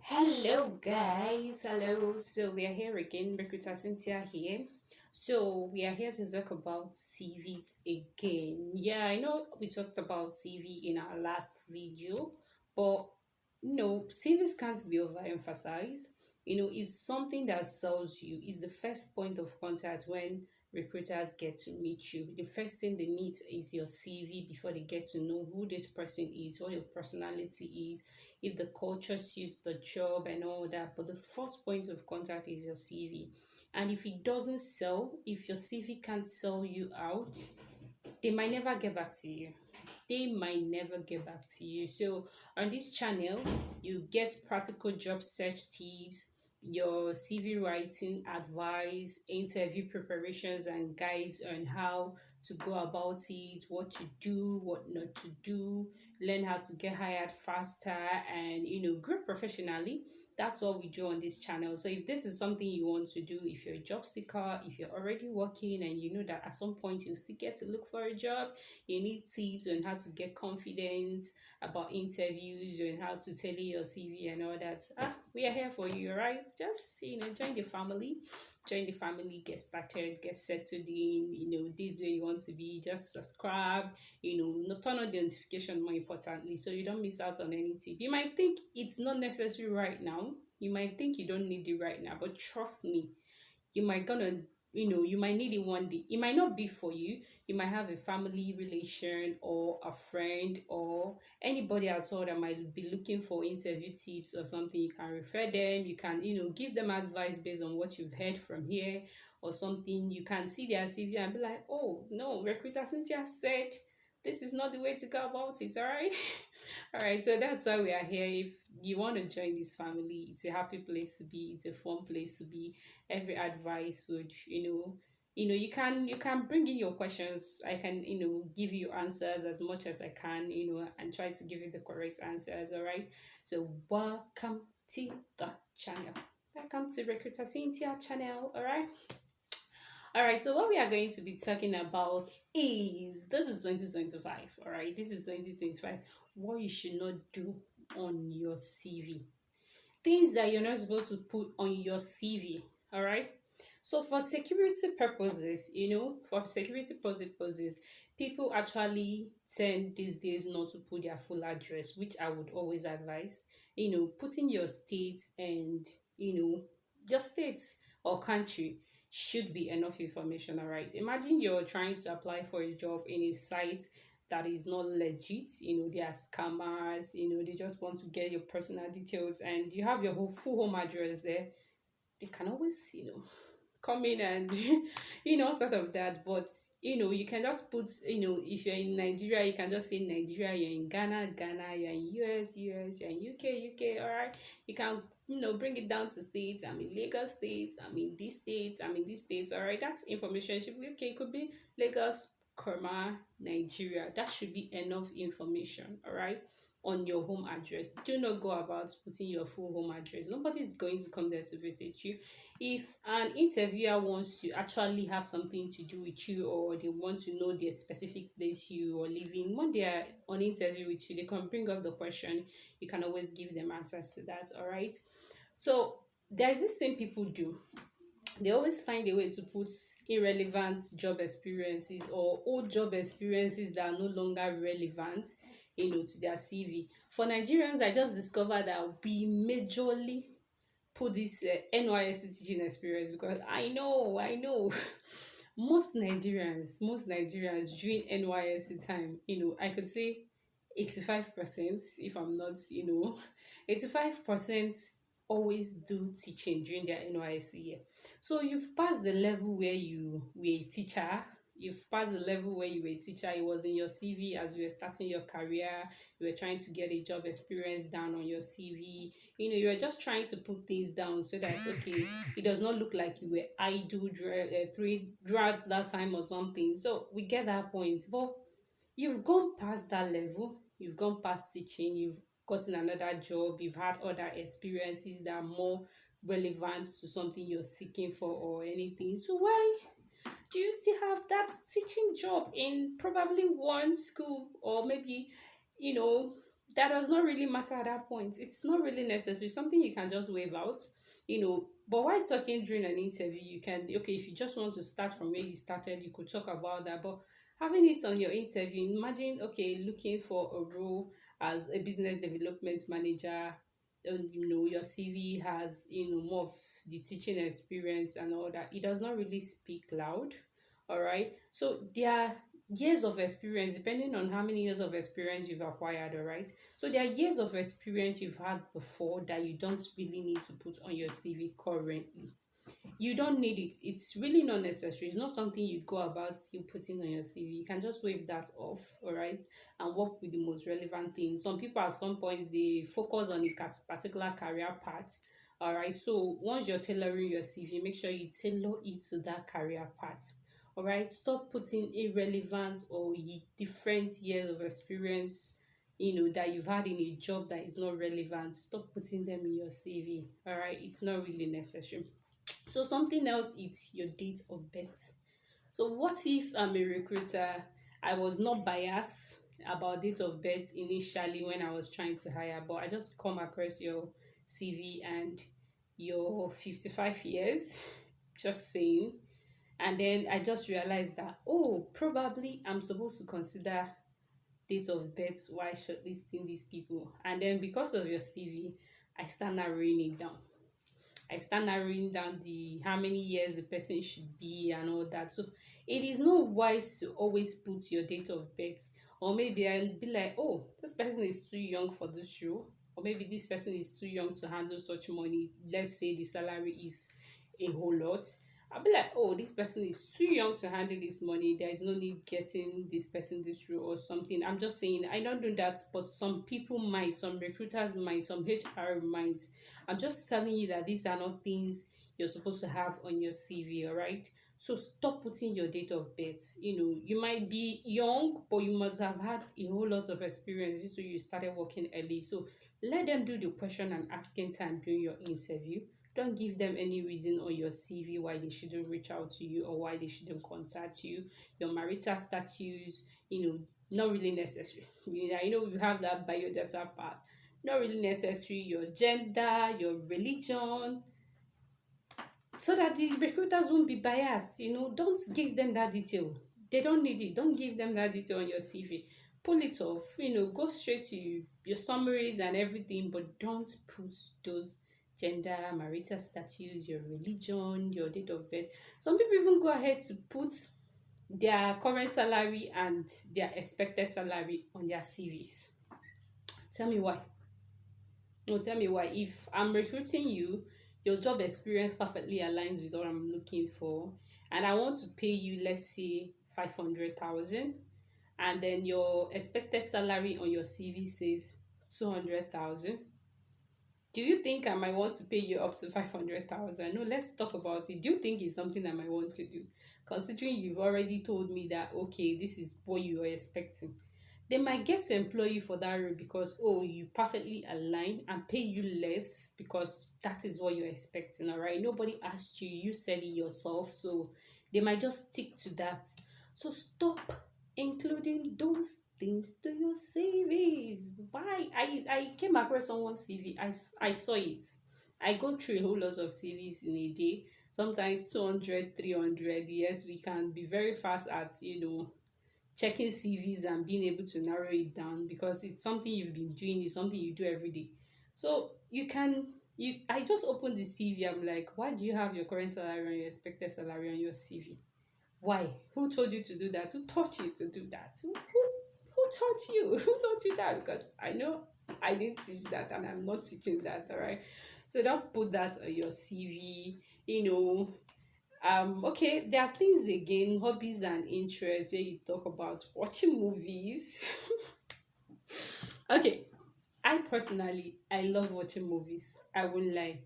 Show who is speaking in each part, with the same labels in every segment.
Speaker 1: Hello, guys. Hello. So we are here again, Recruiter Cynthia here. So we are here to talk about CVs again. Yeah, I know we talked about CV in our last video, but no, CVs can't be overemphasized. It's something that sells you. It's the first point of contact when recruiters get to meet you. The first thing they meet is your CV before they get to know who this person is, what your personality is, if the culture suits the job and all that. But the first point of contact is your CV. And if it doesn't sell, if your CV can't sell you out, they might never get back to you. They might never get back to you. So on this channel, you get practical job search tips, your CV writing advice, interview preparations, and guides on how to go about it, what to do, what not to do, learn how to get hired faster, and grow professionally. That's what we do on this channel. So if this is something you want to do, if you're a job seeker, if you're already working and you know that at some point you still get to look for a job, you need tips on how to get confidence about interviews and how to tailor your CV and all that. We are here for you, right? Just join the family. Join the family, get started, get settled in, this way you want to be. Just subscribe, not turn on the notification more importantly, so you don't miss out on any tip. You might think it's not necessary right now. You might think you don't need it right now, but trust me, you might need it one day. It might not be for you. You might have a family relation or a friend or anybody at all that might be looking for interview tips or something. You can refer them. You can give them advice based on what you've heard from here or something. You can see their CV and be like, oh no, recruiter Cynthia said this is not the way to go about it. All right. All right, so that's why we are here. If you want to join this family, it's a happy place to be. It's a fun place to be. Every advice would, you can bring in your questions. I can, give you answers as much as I can, and try to give you the correct answers. All right. So welcome to the channel. Welcome to Recruiter Cynthia channel. All right. All right, so what we are going to be talking about is this is 2025. All right, this is 2025. What you should not do on your CV, things that you're not supposed to put on your CV. All right, so for security purposes, people actually tend these days not to put their full address, which I would always advise. Putting your state and your state or country should be enough information. All right, imagine you're trying to apply for a job in a site that is not legit. They are scammers. They just want to get your personal details, and you have your whole full home address there. They can always come in and sort of that. But you can just put, if you're in Nigeria, you can just say Nigeria. You're in Ghana, you're in US, you're in UK. All right, you can bring it down to states. I'm in Lagos state, I'm in this state, I'm in this state. All right, that's information. It should be okay. It could be Lagos, Kurma, Nigeria. That should be enough information. All right, on your home address. Do not go about putting your full home address. Nobody is going to come there to visit you. If an interviewer wants to actually have something to do with you, or they want to know the specific place you are living, when they are on interview with you, they can bring up the question. You can always give them answers to that. All right. So there's this thing people do. They always find a way to put irrelevant job experiences or old job experiences that are no longer relevant, to their CV. For Nigerians, I just discovered that we majorly put this NYSC teaching experience, because I know most Nigerians during NYSC time, I could say 85%, if I'm not, 85% always do teaching during their NYSC year. So you've passed the level where you were a teacher. You've passed the level where you were a teacher. It was in your CV as you were starting your career. You were trying to get a job experience down on your CV. You were just trying to put things down so that okay, it does not look like you were idle three drugs that time or something. So we get that point. But you've gone past that level. You've gone past teaching. You've gotten another job. You've had other experiences that are more relevant to something you're seeking for or anything. So why do you still have that teaching job in probably one school, or maybe you know that does not really matter at that point. It's not really necessary. Something you can just wave out, But while talking during an interview, you can, okay, if you just want to start from where you started, you could talk about that. But having it on your interview, imagine, okay, looking for a role as a business development manager, and your CV has, more of the teaching experience and all that. It does not really speak loud. All right. So there are years of experience, depending on how many years of experience you've acquired, all right? So there are years of experience you've had before that you don't really need to put on your CV currently. You don't need it. It's really not necessary. It's not something you go about still putting on your CV. You can just wave that off, all right, and work with the most relevant things. Some people at some point they focus on a particular career path. All right. So once you're tailoring your CV, make sure you tailor it to that career path. All right. Stop putting irrelevant or different years of experience, that you've had in a job that is not relevant. Stop putting them in your CV. All right. It's not really necessary. So something else is your date of birth. So what if I'm a recruiter? I was not biased about date of birth initially when I was trying to hire, but I just come across your CV and your 55 years, just saying. And then I just realized that, oh, probably I'm supposed to consider date of birth while shortlisting these people. And then because of your CV, I start narrowing it down. I start narrowing down the how many years the person should be and all that. So it is not wise to always put your date of birth, or maybe I'll be like, oh, this person is too young for this role, or maybe this person is too young to handle such money. Let's say the salary is a whole lot. I'll be like, oh, this person is too young to handle this money. There is no need getting this person this role or something. I'm just saying, I don't do that, but some people might, some recruiters might, some HR might. I'm just telling you that these are not things you're supposed to have on your CV, all right? So stop putting your date of birth. You might be young, but you must have had a whole lot of experience so you started working early. So let them do the question and asking time during your interview. Don't give them any reason on your CV why they shouldn't reach out to you or why they shouldn't contact you. Your marital status, not really necessary. You have that biodata part. Not really necessary. Your gender, your religion, so that the recruiters won't be biased. Don't give them that detail. They don't need it. Don't give them that detail on your CV. Pull it off. Go straight to your summaries and everything, but don't put those gender, marital status, your religion, your date of birth. Some people even go ahead to put their current salary and their expected salary on their CVs. Tell me why. No, tell me why. If I'm recruiting you, your job experience perfectly aligns with what I'm looking for, and I want to pay you, let's say, 500,000, and then your expected salary on your CV says 200,000. Do you think I might want to pay you up to 500,000? No, let's talk about it. Do you think it's something I might want to do? Considering you've already told me that, okay, this is what you are expecting. They might get to employ you for that role because, oh, you perfectly align, and pay you less because that is what you're expecting, all right? Nobody asked you, you said it yourself, so they might just stick to that. So stop including those things to your CVs. Why? I came across someone's CV. I saw it. I go through a whole lot of CVs in a day, sometimes 200, 300. Yes, we can be very fast at, checking CVs and being able to narrow it down because it's something you've been doing, it's something you do every day. So I just opened the CV. I'm like, why do you have your current salary and your expected salary on your CV? Why? Who told you to do that? Who taught you to do that? Who taught you? Who taught you that? Because I know I didn't teach that and I'm not teaching that, all right? So don't put that on your CV, okay, there are things again, hobbies and interests where you talk about watching movies. Okay, I personally I love watching movies. I won't lie,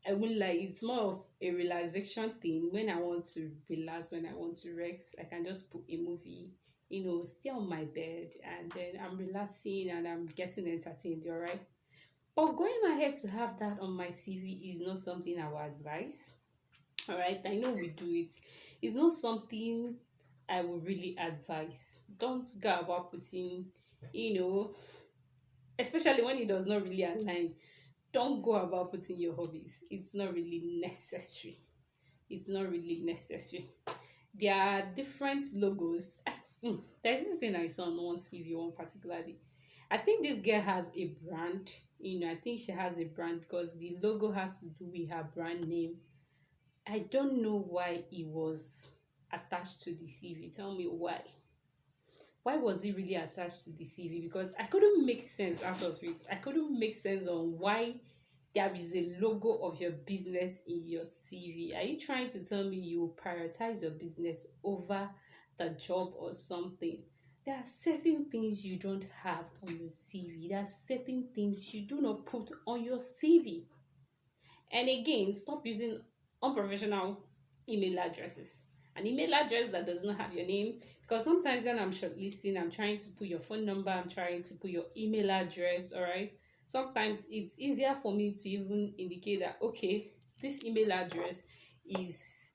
Speaker 1: it's more of a relaxation thing. When I want to relax, when I want to rest, I can just put a movie, stay on my bed, and then I'm relaxing and I'm getting entertained, all right? But going ahead to have that on my CV is not something I would advise. All right, I know we do it. It's not something I would really advise. Don't go about putting, you know, especially when it does not really align. Don't go about putting your hobbies. It's not really necessary. It's not really necessary. There are different logos. There's this thing I saw on one CV one particularly. I think this girl has a brand. I think she has a brand because the logo has to do with her brand name. I don't know why it was attached to the CV. Tell me why. Why was it really attached to the CV? Because I couldn't make sense out of it. I couldn't make sense on why there is a logo of your business in your CV. Are you trying to tell me you prioritize your business over the job or something? There are certain things you don't have on your CV. There are certain things you do not put on your CV. And again, stop using unprofessional email addresses. An email address that does not have your name, because sometimes when I'm shortlisting, I'm trying to put your phone number, I'm trying to put your email address, all right? Sometimes it's easier for me to even indicate that, okay, this email address is,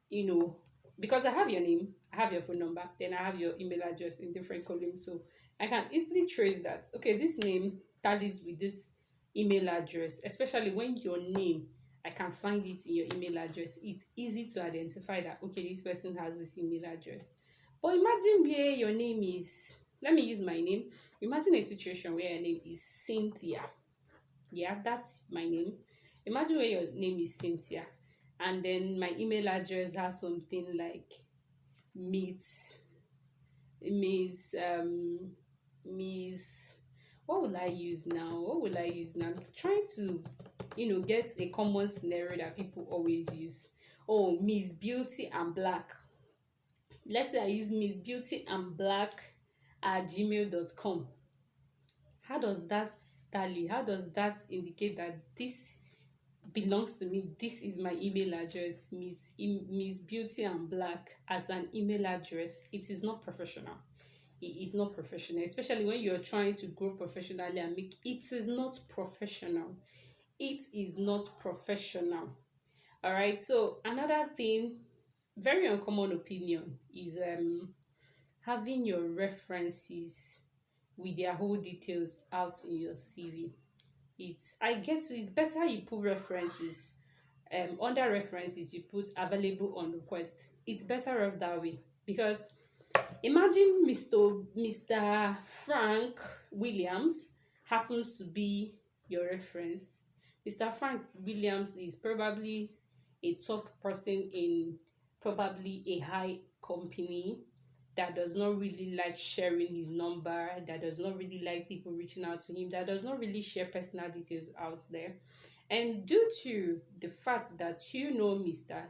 Speaker 1: because I have your name, I have your phone number, then I have your email address in different columns. So I can easily trace that, okay, this name tallies with this email address, especially when your name, I can find it in your email address. It's easy to identify that, okay, this person has this email address. But imagine where your name is, let me use my name. Imagine a situation where your name is Cynthia. Yeah, that's my name. Imagine where your name is Cynthia. And then my email address has something like Miss, Miss, Miss, what will I use now? What will I use now? I'm trying to, get a common scenario that people always use. Oh, Miss Beauty and Black. Let's say I use Miss Beauty and Black at gmail.com. How does that tally? How does that indicate that this belongs to me? This is my email address, Miss Beauty and Black as an email address. It is not professional. It is not professional, especially when you're trying to grow professionally and make it is not professional. It is not professional. All right. So another thing, very uncommon opinion is having your references with their whole details out in your CV. It's better you put references. Under references you put available on request. It's better off that way, because imagine Mr. Frank Williams happens to be your reference. Mr. Frank Williams is probably a top person in probably a high company that does not really like sharing his number, that does not really like people reaching out to him, that does not really share personal details out there. And due to the fact that Mr.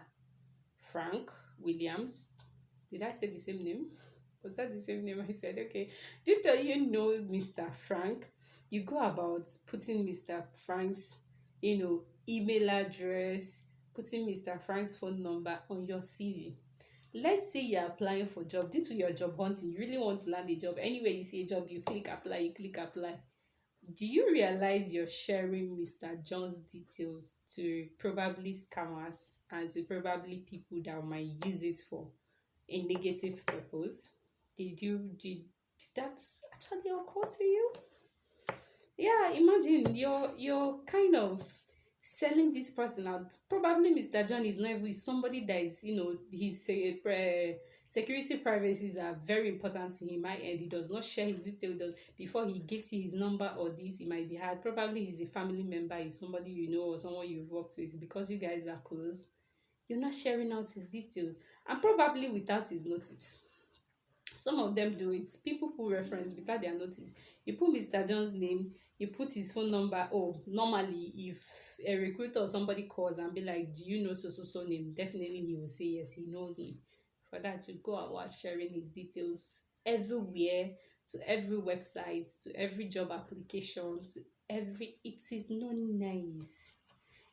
Speaker 1: Frank Williams, did I say the same name? Was that the same name I said? Okay. Due to Mr. Frank, you go about putting Mr. Frank's, email address, putting Mr. Frank's phone number on your CV. Let's say you're applying for job. Due to your job hunting, you really want to land a job. Anywhere you see a job, you click apply, you click apply. Do you realize you're sharing Mr. John's details to probably scammers and to probably people that might use it for a negative purpose? Did that actually occur to you? Yeah, imagine you're kind of selling this person out. Probably Mr. John is not even somebody that is, his security privacies are very important to him. And he does not share his details before he gives you his number or this. It might be hard. Probably he's a family member, he's somebody you know or someone you've worked with because you guys are close. You're not sharing out his details, and probably without his notice. Some of them do it. People put reference without their notice. You put Mr. John's name, you put his phone number. Oh, normally if a recruiter or somebody calls and be like, do you know so name? Definitely he will say yes, he knows me. For that, you go about sharing his details everywhere, to every website, to every job application, to every, it is not nice.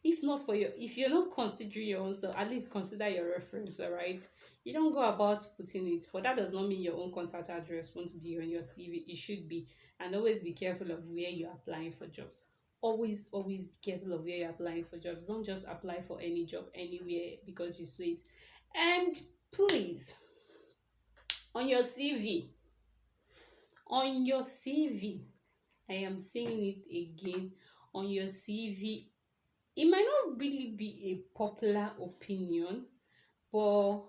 Speaker 1: If not for your, if you're not considering your own self, at least consider your reference. All right, you don't go about putting it, but that does not mean your own contact address won't be on your CV. It should be. And always be careful of where you're applying for jobs. Always be careful of where you're applying for jobs. Don't just apply for any job anywhere because you saw it. And please, on your CV, on your CV, I am saying it again, on your CV. It might not really be a popular opinion, but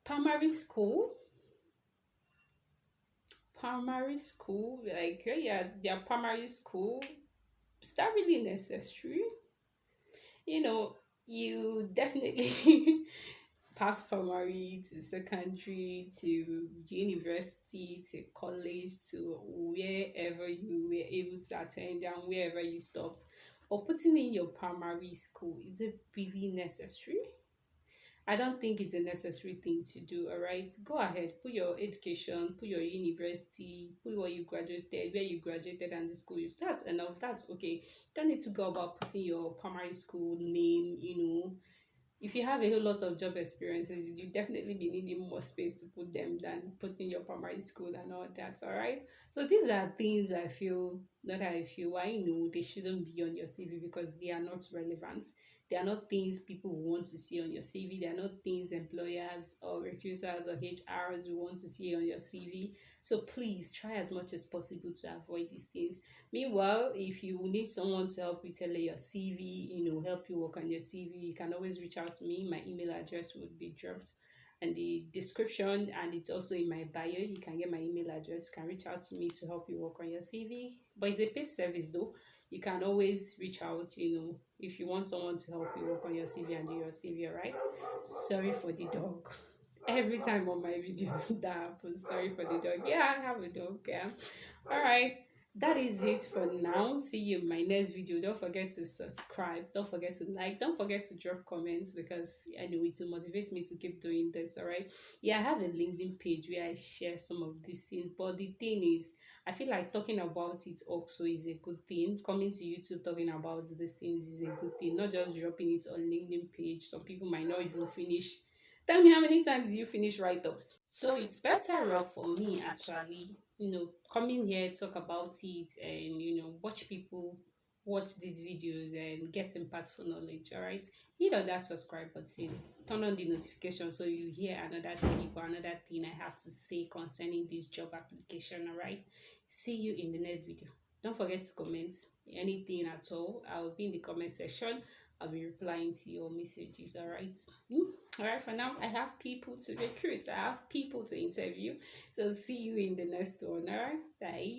Speaker 1: primary school, like yeah, primary school, is that really necessary? You know, you definitely pass primary to secondary to university to college to wherever you were able to attend and wherever you stopped. But putting in your primary school, is it really necessary? I don't think it's a necessary thing to do, all right? Go ahead, put your education, put your university, put what you graduated, where you graduated, and the school you. That's enough. That's okay. You don't need to go about putting your primary school name, if you have a whole lot of job experiences, you definitely be needing more space to put them than putting your primary school and all that. All right. So these are things I feel, not that I feel, I know they shouldn't be on your CV because they are not relevant. They are not things people will want to see on your CV. They are not things employers or recruiters or HRs will want to see on your CV. So please try as much as possible to avoid these things. Meanwhile, if you need someone to help you tailor your CV, help you work on your CV, you can always reach out to me. My email address would be dropped in the description and it's also in my bio. You can get my email address. You can reach out to me to help you work on your CV. But it's a paid service though. You can always reach out, if you want someone to help you work on your CV and do your CV, all right? Sorry for the dog. Every time on my video that happens. Sorry for the dog. Yeah, I have a dog. Yeah. All right, that is it for now. See you in my next video. Don't forget to subscribe, don't forget to like, don't forget to drop comments because anyway to motivate me to keep doing this. All right, yeah, I have a LinkedIn page where I share some of these things, but the thing is, I feel like talking about it also is a good thing. Coming to YouTube talking about these things is a good thing, not just dropping it on LinkedIn page. Some people might not even finish. Tell me how many times you finish write-ups. So it's better off for me actually, coming here, talk about it, and watch people watch these videos and get impactful knowledge. All right, hit on that subscribe button, turn on the notification so you hear another tip or another thing I have to say concerning this job application. All right, see you in the next video. Don't forget to comment anything at all. I'll be in the comment section. I'll be replying to your messages. All right. All right. For now, I have people to recruit. I have people to interview. So see you in the next one. All right. Bye.